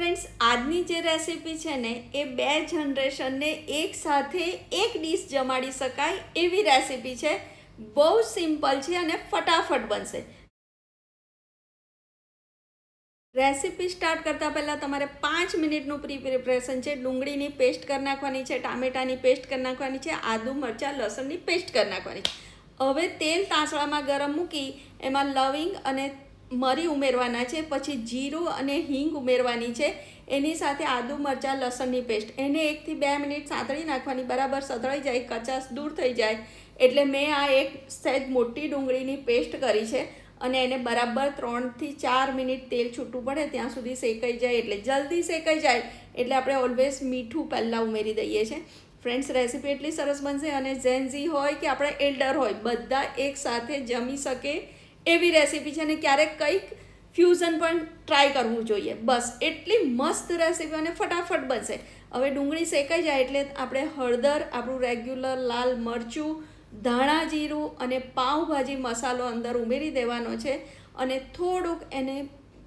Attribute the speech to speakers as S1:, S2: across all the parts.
S1: Friends, આજની જે recipe છે ને એ 2 જનરેશનને એકસાથે એક ડીશ જમાડી શકાય એવી રેસીપી છે. બહુ સિમ્પલ છે અને ફટાફટ બનશે. રેસીપી સ્ટાર્ટ કરતાં પહેલાં તમારે 5 મિનિટનું પ્રિપરેશન છે. ડુંગળીની પેસ્ટ કરી નાખવાની છે, ટામેટાની પેસ્ટ કરી નાખવાની છે, આદુ મરચાં લસણની પેસ્ટ કરી નાખવાની છે. હવે તેલ તાંસળામાં ગરમ મૂકી એમાં લવિંગ અને મરી ઉમેરવાના છે. પછી જીરું અને હિંગ ઉમેરવાની છે. એની સાથે આદુ મરચાં લસણની પેસ્ટ એને 1 થી 2 મિનિટ સાંતળી નાખવાની. બરાબર સતળાઈ જાય, કચાશ દૂર થઈ જાય એટલે મેં આ એક સહેજ મોટી ડુંગળીની પેસ્ટ કરી છે અને એને બરાબર 3 થી 4 મિનિટ તેલ છૂટું પડે ત્યાં સુધી શેકાઈ જાય. એટલે જલ્દી શેકાઈ જાય એટલે આપણે ઓલવેઝ મીઠું પહેલાં ઉમેરી દઈએ છીએ. ફ્રેન્ડ્સ, રેસીપી એટલી સરસ બનશે અને જેન્ઝી હોય કે આપણે એલ્ડર હોય બધા એકસાથે જમી શકે એવી રેસીપી છે. અને ક્યારેક કંઈક ફ્યુઝન પણ ટ્રાય કરવું જોઈએ. બસ એટલી મસ્ત રેસીપી અને ફટાફટ બનશે. હવે ડુંગળી શેકાઈ જાય એટલે આપણે હળદર, આપણું રેગ્યુલર લાલ મરચું, ધાણા જીરું અને પાઉંભાજી મસાલો અંદર ઉમેરી દેવાનો છે. અને થોડુંક એને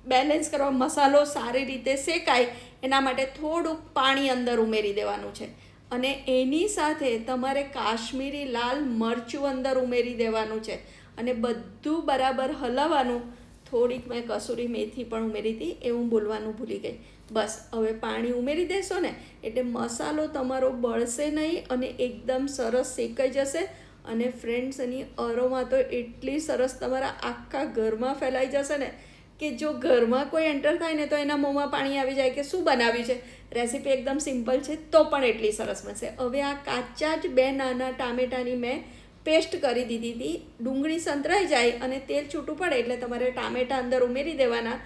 S1: બેલેન્સ કરવા, મસાલો સારી રીતે શેકાય એના માટે થોડુંક પાણી અંદર ઉમેરી દેવાનું છે. અને એની સાથે તમારે કાશ્મીરી લાલ મરચું અંદર ઉમેરી દેવાનું છે અને બધું બરાબર હલાવવાનું. થોડીક મેં કસૂરી મેથી પણ ઉમેરી હતી, એવું બોલવાનું ભૂલી ગઈ. બસ હવે પાણી ઉમેરી દેશો ને એટલે મસાલો તમારો બળશે નહીં અને એકદમ સરસ શેકાઈ જશે. અને ફ્રેન્ડ્સ, એની અરોમા તો એટલી સરસ તમારા આખા ઘરમાં ફેલાઈ જશે ને કે જો ઘરમાં કોઈ એન્ટર થાય ને તો એના મોંમાં પાણી આવી જાય કે શું બનાવ્યું છે. રેસીપી એકદમ સિમ્પલ છે તો પણ એટલી સરસ બનશે. હવે આ કાચા જ 2 નાના ટામેટાની મેં પેસ્ટ કરી દીધી હતી. ડુંગળી સંતરાઈ જાય અને તેલ છૂટું પડે એટલે તમારે ટામેટાં અંદર ઉમેરી દેવાના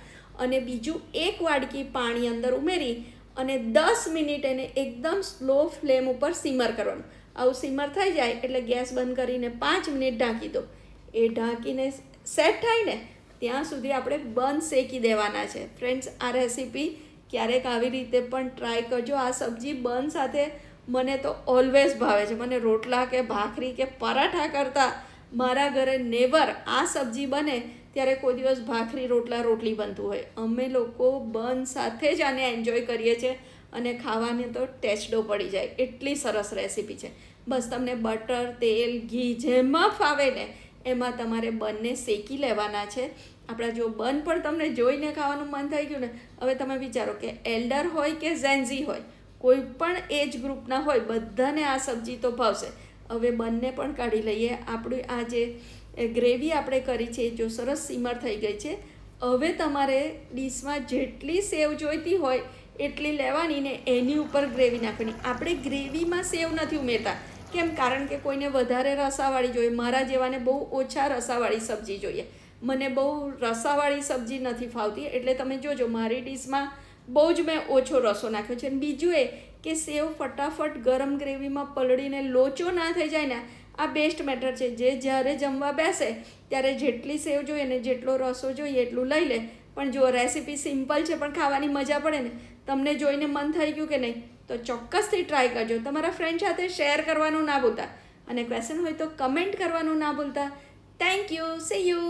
S1: અને બીજું 1 વાડકી પાણી અંદર ઉમેરી અને 10 મિનિટ એને એકદમ સ્લો ફ્લેમ ઉપર સિમર કરવાનું. આવું સિમર થઈ જાય એટલે ગેસ બંધ કરીને 5 મિનિટ ઢાંકી દો. એ ઢાંકીને સેટ થાય ને ત્યાં સુધી આપણે બંધ શેકી દેવાના છે. ફ્રેન્ડ્સ, આ રેસીપી ક્યારેક આવી રીતે પણ ટ્રાય કરજો. આ સબ્જી બંધ સાથે મને તો ઓલવેઝ ભાવે છે. મને રોટલા કે ભાખરી કે પરાઠા કરતાં મારા ઘરે નેવર આ સબ્જી બને ત્યારે કોઈ દિવસ ભાખરી રોટલી બનતું હોય. અમે લોકો બંધ સાથે જ આને એન્જોય કરીએ છીએ અને ખાવાને તો ટેસ્ટો પડી જાય એટલી સરસ રેસીપી છે. બસ તમને બટર, તેલ, ઘી જેમાં ફાવે ને એમાં તમારે બંને શેકી લેવાના છે. આપણા જો બન પણ તમને જોઈને ખાવાનું મન થઈ ગયું ને, હવે તમે વિચારો કે એલ્ડર હોય કે જેન્ઝી હોય, કોઈ પણ એજ ગ્રુપના હોય, બધાને આ સબ્જી તો ભાવશે. હવે બંને પણ કાઢી લઈએ. આપણી આ જે ગ્રેવી આપણે કરી છે જો સરસ સિમર થઈ ગઈ છે. હવે તમારે ડીશમાં જેટલી સેવ જોઈતી હોય એટલી લેવાની ને એની ઉપર ગ્રેવી નાખવાની. આપણે ગ્રેવીમાં સેવ નથી ઉમેરતા. કેમ? કારણ કે કોઈને વધારે રસાવાળી જોઈએ, મારા જેવાને બહુ ઓછા રસાવાળી સબ્જી જોઈએ. મને બહુ રસાવાળી સબ્જી નથી ફાવતી એટલે તમે જોજો મારી ડીશમાં બહુ જ મેં ઓછો રસો નાખ્યો છે. બીજું એ કે સેવ ફટાફટ ગરમ ગ્રેવીમાં પલળીને લોચો ના થઈ જાય ને, આ બેસ્ટ મેથડ છે. જે જ્યારે જમવા બેસે ત્યારે જેટલી સેવ જોઈએ ને જેટલો રસો જોઈએ એટલું લઈ લે. પણ જો રેસીપી સિમ્પલ છે પણ ખાવાની મજા પડે ને, તમને જોઈને મન થઈ ગયું કે નહીં તો ચોક્કસથી ટ્રાય કરજો. તમારા ફ્રેન્ડ સાથે શેર કરવાનું ના ભૂલતા અને ક્વેશ્ચન હોય તો કમેન્ટ કરવાનું ના ભૂલતા. Thank you. C you.